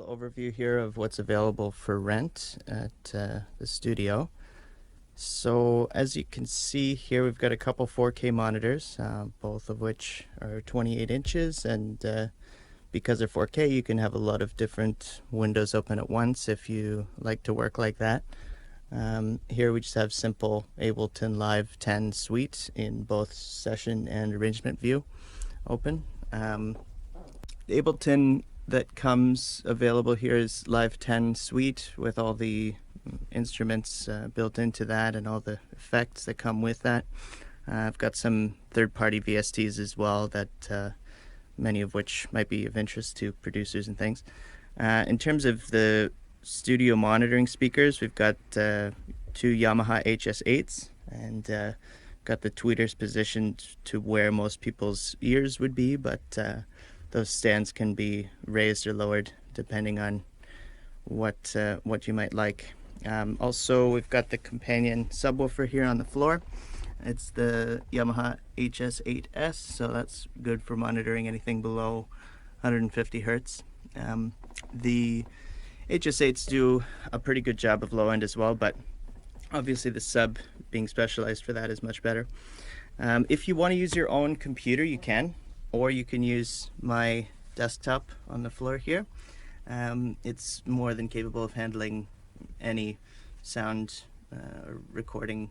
overview here of what's available for rent at the studio. So as you can see here, we've got a couple 4K monitors, both of which are 28 inches, and because they're 4K, you can have a lot of different windows open at once if you like to work like that. Here we just have simple Ableton Live 10 Suite in both session and arrangement view open. The Ableton that comes available here is Live 10 Suite with all the instruments built into that and all the effects that come with that. I've got some third-party VSTs as well that many of which might be of interest to producers and things. In terms of the studio monitoring speakers, we've got two Yamaha HS8s and got the tweeters positioned to where most people's ears would be, but those stands can be raised or lowered depending on what you might like. Also, we've got the companion subwoofer here on the floor. It's the Yamaha HS8S, so that's good for monitoring anything below 150 hertz. The HS8s do a pretty good job of low end as well, but obviously the sub being specialized for that is much better. If you want to use your own computer, you can, or you can use my desktop on the floor here. It's more than capable of handling any sound recording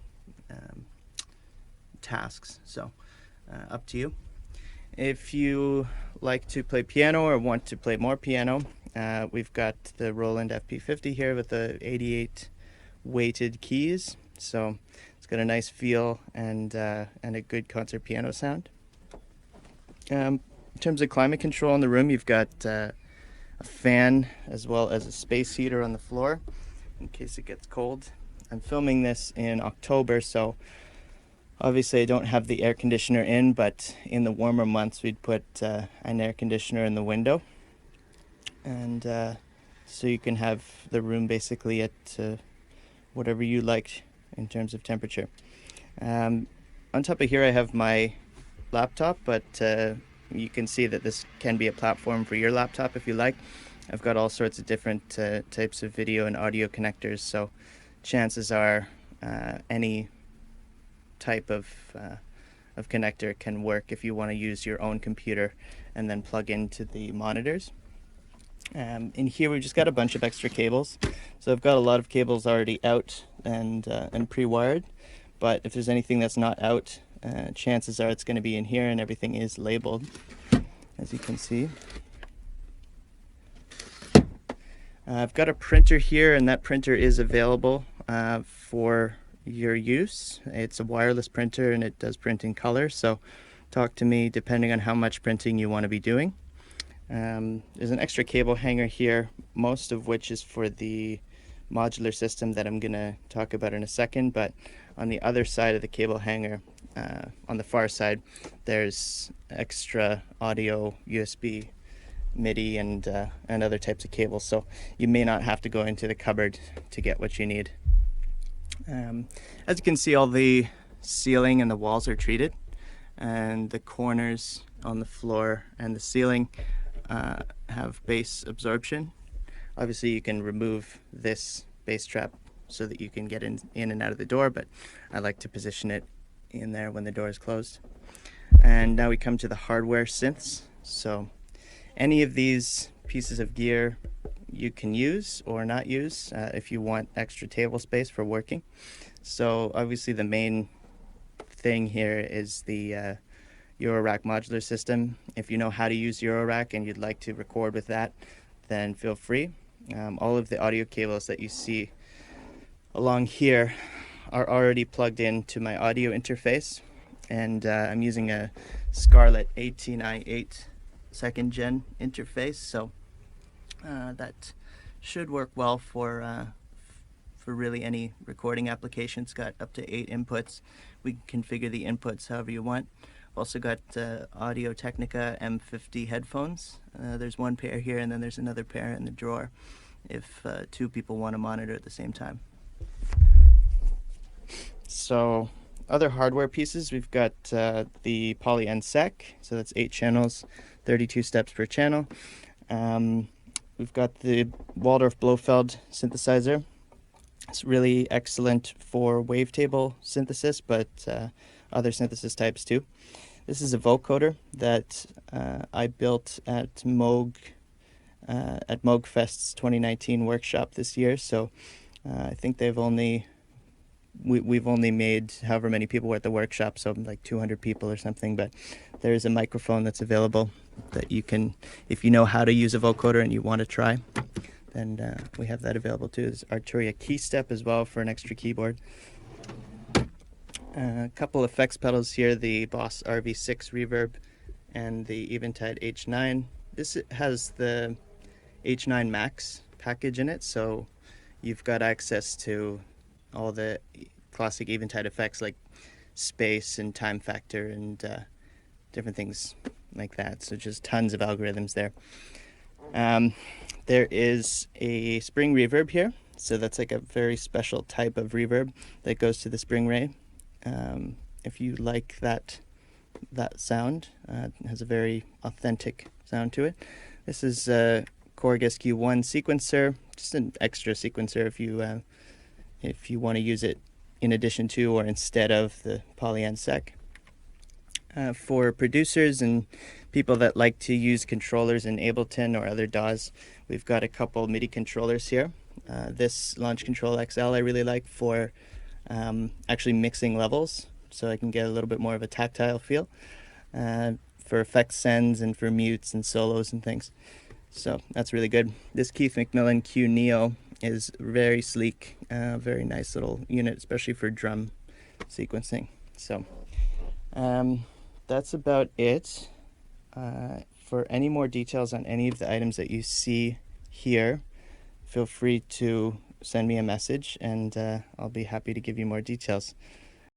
tasks, so up to you. If you like to play piano or want to play more piano, we've got the Roland FP50 here with the 88 weighted keys, so it's got a nice feel and a good concert piano sound. In terms of climate control in the room, you've got a fan as well as a space heater on the floor in case it gets cold. I'm filming this in October, so obviously I don't have the air conditioner in, but in the warmer months we'd put an air conditioner in the window, and so you can have the room basically at whatever you like in terms of temperature. On top of here I have my laptop, but you can see that this can be a platform for your laptop if you like. I've got all sorts of different types of video and audio connectors, so chances are any type of connector can work if you want to use your own computer and then plug into the monitors. In here we've just got a bunch of extra cables, so I've got a lot of cables already out and pre-wired, but if there's anything that's not out, chances are it's going to be in here, and everything is labeled, as you can see. I've got a printer here, and that printer is available for your use. It's a wireless printer and it does print in color, so talk to me depending on how much printing you want to be doing. There's an extra cable hanger here, most of which is for the modular system that I'm going to talk about in a second, but on the other side of the cable hanger, on the far side, there's extra audio, USB, MIDI, and other types of cables, so you may not have to go into the cupboard to get what you need. As you can see, all the ceiling and the walls are treated, and the corners on the floor and the ceiling have bass absorption. Obviously you can remove this bass trap so that you can get in and out of the door, but I like to position it in there when the door is closed. And now we come to the hardware synths. So any of these pieces of gear you can use or not use if you want extra table space for working. So obviously the main thing here is the Eurorack modular system. If you know how to use Eurorack and you'd like to record with that, then feel free. All of the audio cables that you see along here are already plugged into my audio interface, and I'm using a Scarlett AT-i8 second gen interface, so that should work well for really any recording application. It's got up to 8 inputs. We can configure the inputs however you want. I've also got Audio Technica M50 headphones. There's one pair here, and then there's another pair in the drawer if two people want to monitor at the same time. So other hardware pieces, we've got the Poly NSEC, so that's 8 channels, 32 steps per channel. we've got the Waldorf Blofeld synthesizer. It's really excellent for wavetable synthesis, but other synthesis types too. This is a vocoder that I built at Moog Fest's 2019 workshop this year. So I think we've only made however many people were at the workshop, so like 200 people or something. But there is a microphone that's available that you can, if you know how to use a vocoder and you want to try, then we have that available too. There's Arturia KeyStep as well for an extra keyboard. A couple effects pedals here, the Boss RV6 Reverb and the Eventide H9. This has the H9 Max package in it, so you've got access to all the classic Eventide effects like space and time factor and different things like that. So just tons of algorithms there. There is a spring reverb here, so that's like a very special type of reverb that goes to the spring ray. If you like that sound, it has a very authentic sound to it. This is a Korg SQ1 sequencer, just an extra sequencer if you want to use it in addition to or instead of the Polyend Sec. For producers and people that like to use controllers in Ableton or other DAWs, we've got a couple MIDI controllers here. This Launch Control XL I really like for actually mixing levels, so I can get a little bit more of a tactile feel for effect sends and for mutes and solos and things. So that's really good. This Keith McMillan Q Neo is very sleek, very nice little unit, especially for drum sequencing. So that's about it. For any more details on any of the items that you see here, feel free to send me a message and I'll be happy to give you more details.